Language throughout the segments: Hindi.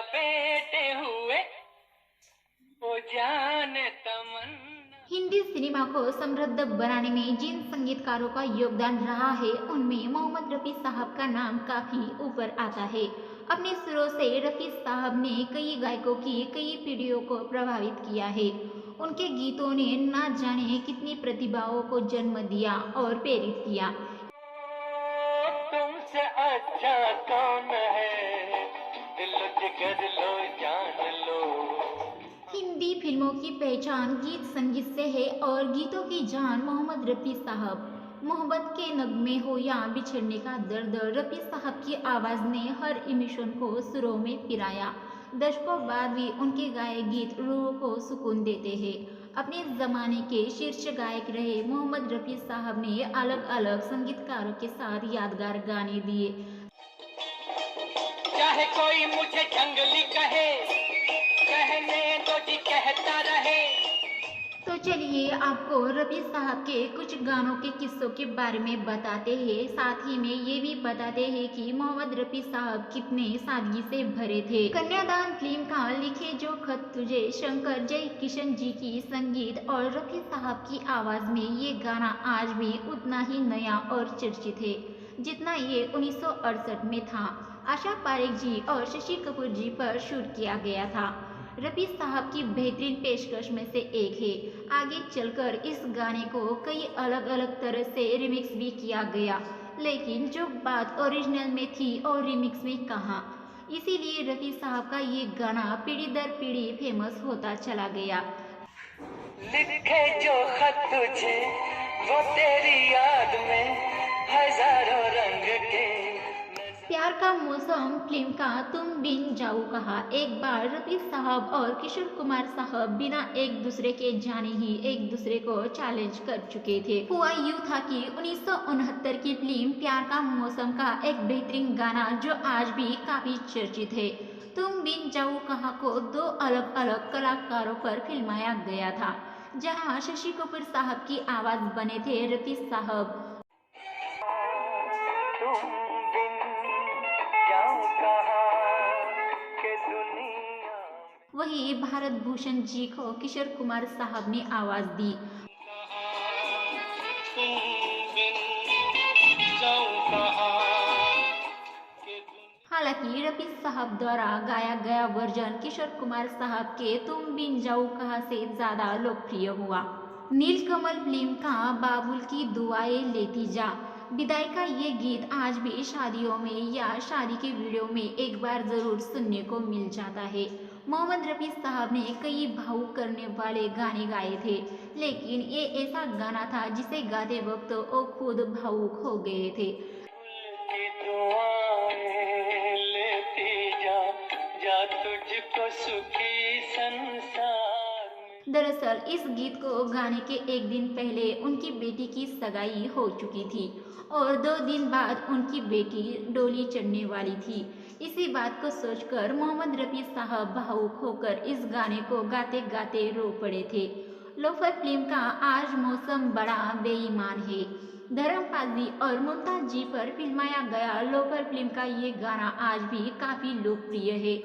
लपेटे हुए वो जाने तमन्ना। हिंदी सिनेमा को समृद्ध बनाने में जिन संगीतकारों का योगदान रहा है उनमें मोहम्मद रफ़ी साहब का नाम काफ़ी ऊपर आता है। अपने सुरों से रफ़ी साहब ने कई गायकों की कई पीढ़ियों को प्रभावित किया है। उनके गीतों ने ना जाने कितनी प्रतिभाओं को जन्म दिया और प्रेरित किया। तुमसे अच्छा कौन है, दिल जिगर लो जान लो। हिंदी फिल्मों की पहचान गीत संगीत से है और गीतों की जान मोहम्मद रफ़ी साहब। मोहब्बत के नगमे हो या बिछड़ने का दर्द, रफ़ी साहब की आवाज़ ने हर इमोशन को सुरों में पिराया। दशकों बाद भी उनके गाए गीत रूह को सुकून देते हैं। अपने ज़माने के शीर्ष गायक रहे मोहम्मद रफ़ी साहब ने अलग अलग संगीतकारों के साथ यादगार गाने दिए। चाहे कोई मुझे जंगली कहे, कहने दो जी कहता रहे। तो चलिए आपको रफ़ी साहब के कुछ गानों के किस्सों के बारे में बताते हैं। साथ ही में ये भी बताते हैं कि मोहम्मद रफ़ी साहब कितने सादगी से भरे थे। कन्यादान फिल्म का लिखे जो खत तुझे, शंकर जय किशन जी की संगीत और रफ़ी साहब की आवाज़ में ये गाना आज भी उतना ही नया और चर्चित है जितना ये 1968 में था। आशा पारेख जी और शशि कपूर जी पर शूट किया गया था। रफ़ी साहब की बेहतरीन पेशकश में से एक है। आगे चलकर इस गाने को कई अलग अलग तरह से रिमिक्स भी किया गया, लेकिन जो बात ओरिजिनल में थी और रिमिक्स में कहाँ, इसीलिए रफ़ी साहब का ये गाना पीढ़ी दर पीढ़ी फेमस होता चला गया। लिखे जो खत तुझे वो तेरी याद में हजारों रंग के। प्यार का मौसम फिल्म का तुम बिन जाओ कहा। एक बार रफ़ी साहब और किशोर कुमार साहब बिना एक दूसरे के जाने ही एक दूसरे को चैलेंज कर चुके थे। हुआ यूँ था कि 1969 की फिल्म प्यार का मौसम का एक बेहतरीन गाना जो आज भी काफ़ी चर्चित है, तुम बिन जाओ कहा को दो अलग अलग कलाकारों पर फिल्माया गया था, जहां शशि कपूर साहब की आवाज़ बने थे रफ़ी साहब। तुम बिन जाऊं कहाँ के दुनिया में। वही भारत भूषण जी को किशोर कुमार साहब ने आवाज़ दी। तुम बिन जाऊं कहाँ के दुनिया। हालांकि रफ़ी साहब द्वारा गाया गया वर्जन किशोर कुमार साहब के तुम बिन जाओ कहाँ से ज़्यादा लोकप्रिय हुआ। नीलकमल फिल्म का बाबुल की दुआएं लेती जा, विदाई का ये गीत आज भी शादियों में या शादी के वीडियो में एक बार ज़रूर सुनने को मिल जाता है। मोहम्मद रफ़ी साहब ने कई भावुक करने वाले गाने गाए थे, लेकिन ये ऐसा गाना था जिसे गाते वक्त वो खुद भावुक हो गए थे। की दुआएं लेती जा, जा तुझको सुखी संसार में। दरअसल इस गीत को गाने के एक दिन पहले उनकी बेटी की सगाई हो चुकी थी और 2 दिन बाद उनकी बेटी डोली चढ़ने वाली थी। इसी बात को सोचकर मोहम्मद रफ़ी साहब भावुक होकर इस गाने को गाते गाते रो पड़े थे। लोफर फिल्म का आज मौसम बड़ा बेईमान है, धर्मपाल जी और मुमताज जी पर फिल्माया गया लोफर फिल्म का ये गाना आज भी काफ़ी लोकप्रिय है।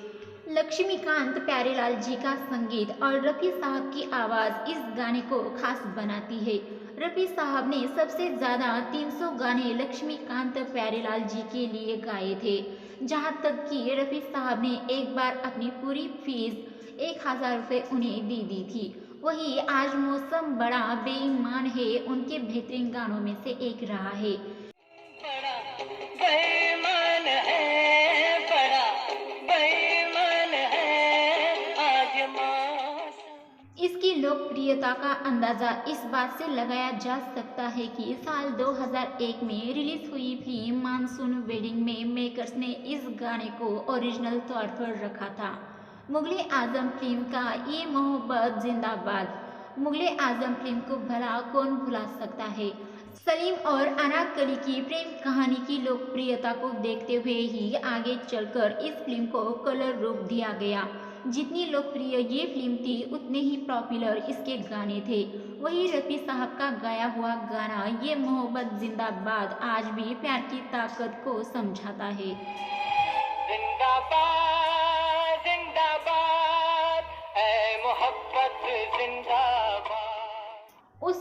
लक्ष्मीकांत प्यारेलाल जी का संगीत और रफ़ी साहब की आवाज़ इस गाने को खास बनाती है। रफ़ी साहब ने सबसे ज़्यादा 300 गाने लक्ष्मीकांत प्यारेलाल जी के लिए गाए थे, जहां तक कि रफ़ी साहब ने एक बार अपनी पूरी फीस 1000 रुपये उन्हें दी थी। वही आज मौसम बड़ा बेईमान है उनके बेहतरीन गानों में से एक रहा है। बड़ा बेईमान है, बड़ा बेईमान है आज मौसम। इसकी लोकप्रियता का अंदाज़ा इस बात से लगाया जा सकता है कि साल 2001 में रिलीज हुई फिल्म मानसून वेडिंग में मेकर्स ने इस गाने को ओरिजिनल तौर पर रखा था। मुगले आजम फिल्म का ये मोहब्बत जिंदाबाद। मुगले आजम फिल्म को भला कौन भुला सकता है। सलीम और अनारकली की प्रेम कहानी की लोकप्रियता को देखते हुए ही आगे चलकर इस फिल्म को कलर रूप दिया गया। जितनी लोकप्रिय ये फिल्म थी उतने ही पॉपुलर इसके गाने थे। वही रफ़ी साहब का गाया हुआ गाना ये मोहब्बत जिंदाबाद आज भी प्यार की ताकत को समझाता है। जिंदाबाद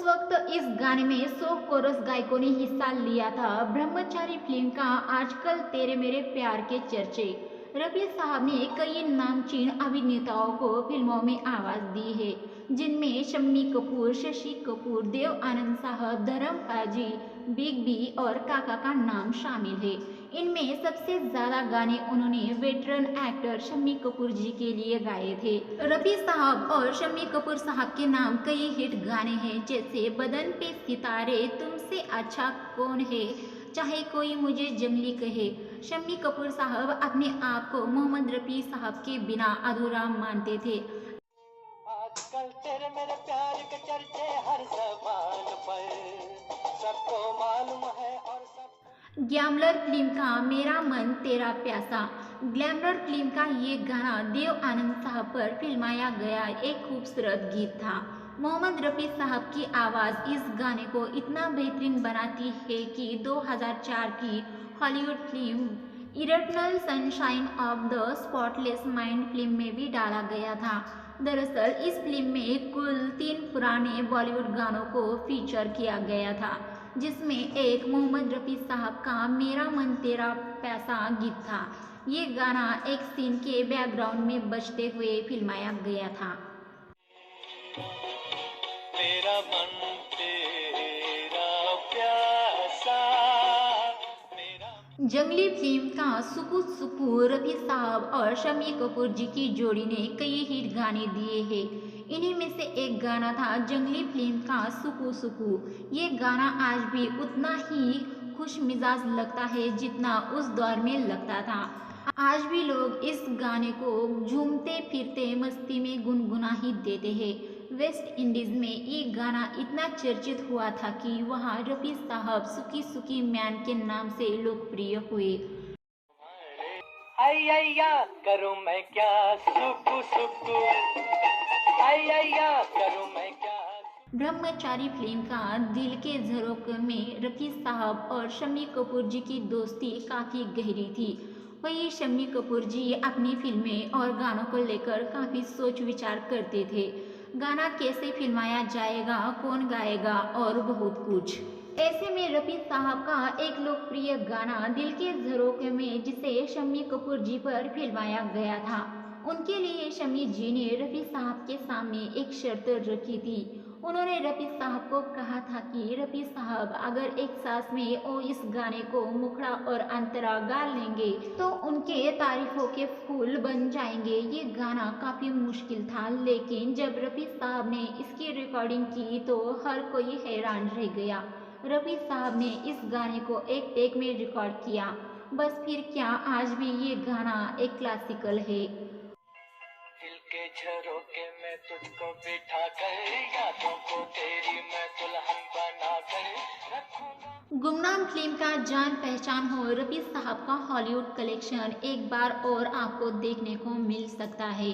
वक्त इस गाने में 100 कोरस गायकों ने हिस्सा लिया था। ब्रह्मचारी फिल्म का आजकल तेरे मेरे प्यार के चर्चे। रफी साहब ने कई नामचीन अभिनेताओं को फिल्मों में आवाज दी है, जिनमें शम्मी कपूर, शशि कपूर, देव आनंद साहब, धर्म पाजी, बिग बी और काका का नाम शामिल है। इनमें सबसे ज्यादा गाने उन्होंने वेटरन एक्टर शम्मी कपूर जी के लिए गाए थे। रफी साहब और शम्मी कपूर साहब के नाम कई हिट गाने हैं, जैसे बदन पे सितारे, तुमसे अच्छा कौन है, चाहे कोई मुझे जंगली कहे। शम्मी कपूर साहब अपने आप को मोहम्मद रफी साहब के बिना अधूरा मानते थे। आजकल तेरे मेरे प्यार के चर्चे हर ज़बान पर, सबको मालूम है और सब। ग्लैमर फिल्म का मेरा मन तेरा प्यासा। ग्लैमर फिल्म का ये गाना देव आनंद साहब पर फिल्माया गया एक खूबसूरत गीत था। मोहम्मद रफ़ी साहब की आवाज़ इस गाने को इतना बेहतरीन बनाती है कि 2004 की Hollywood film eternal sunshine of the spotless mind film में भी डाला गया था। दरअसल इस फिल्म में कुल 3 पुराने बॉलीवुड गानों को फीचर किया गया था, जिसमें एक मोहम्मद रफ़ी साहब का मेरा मन तेरा पैसा गीत था। ये गाना एक सीन के बैकग्राउंड में बजते हुए फिल्माया गया था। तेरा मन तेरा प्यासा, मेरा जंगली फिल्म का सुकू सुकू रफी साहब और शम्मी कपूर जी की जोड़ी ने कई हिट गाने दिए हैं। इन्हीं में से एक गाना था जंगली फिल्म का सुकू सुकू। ये गाना आज भी उतना ही खुश मिजाज लगता है जितना उस दौर में लगता था। आज भी लोग इस गाने को झूमते फिरते मस्ती में गुनगुना ही देते हैं। वेस्ट इंडीज में ये गाना इतना चर्चित हुआ था कि वहाँ रफी साहब सुकी सुकी मैन के नाम से लोकप्रिय हुए। आया करूं मैं क्या सुकू सुकू, आया करूं मैं क्या। ब्रह्मचारी फिल्म का दिल के झरोखे में रफी साहब और शम्मी कपूर जी की दोस्ती काफ़ी गहरी थी। वही शम्मी कपूर जी अपनी फिल्में और गानों को लेकर काफ़ी सोच विचार करते थे। गाना कैसे फिल्माया जाएगा, कौन गाएगा और बहुत कुछ। ऐसे में रफी साहब का एक लोकप्रिय गाना दिल के झरोखे में, जिसे शम्मी कपूर जी पर फिल्माया गया था, उनके लिए शम्मी जी ने रफी साहब के सामने एक शर्त रखी थी। उन्होंने रफी साहब को कहा था कि रफी साहब अगर एक सांस में वो इस गाने को मुखड़ा और अंतरा गा लेंगे तो उनके तारीफों के फूल बन जाएंगे। ये गाना काफ़ी मुश्किल था, लेकिन जब रफी साहब ने इसकी रिकॉर्डिंग की तो हर कोई हैरान रह गया। रफी साहब ने इस गाने को एक टेक में रिकॉर्ड किया। बस फिर क्या, आज भी ये गाना एक क्लासिकल है। दिल के झरोखे में तुझको बिठा कर, यादों को तेरी मैं दुल्हन बना कर रखूंगा। गुमनाम फिल्म का जान पहचान हो रफी साहब का हॉलीवुड कलेक्शन एक बार और आपको देखने को मिल सकता है।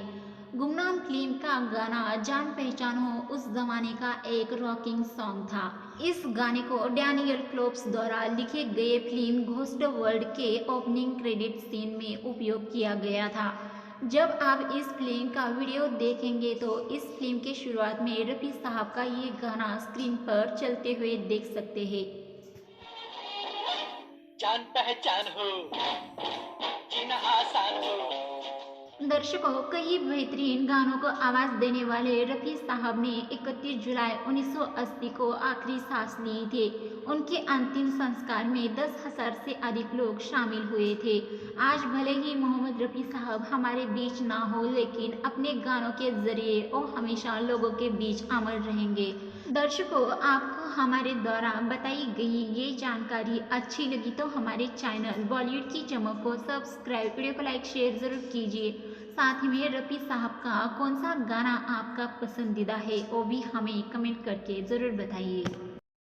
गुमनाम फिल्म का गाना जान पहचान हो उस जमाने का एक रॉकिंग सॉन्ग था। इस गाने को डैनियल क्लोप्स द्वारा लिखे गए फिल्म घोस्ट वर्ल्ड के ओपनिंग क्रेडिट सीन में उपयोग किया गया था। जब आप इस फिल्म का वीडियो देखेंगे तो इस फिल्म के शुरुआत में रफी साहब का ये गाना स्क्रीन पर चलते हुए देख सकते हैं। जान पहचान हो, जीना आसान हो। दर्शकों, कई बेहतरीन गानों को आवाज़ देने वाले रफ़ी साहब ने 31 जुलाई 1980 को आखिरी सांस ली थी। उनके अंतिम संस्कार में 10,000 से अधिक लोग शामिल हुए थे। आज भले ही मोहम्मद रफ़ी साहब हमारे बीच ना हो, लेकिन अपने गानों के जरिए वो हमेशा लोगों के बीच अमर रहेंगे। दर्शकों, आपको हमारे द्वारा बताई गई ये जानकारी अच्छी लगी तो हमारे चैनल बॉलीवुड की चमक को सब्सक्राइब, वीडियो को लाइक शेयर ज़रूर कीजिए। साथ ही में रफ़ी साहब का कौन सा गाना आपका पसंदीदा है वो भी हमें कमेंट करके ज़रूर बताइए।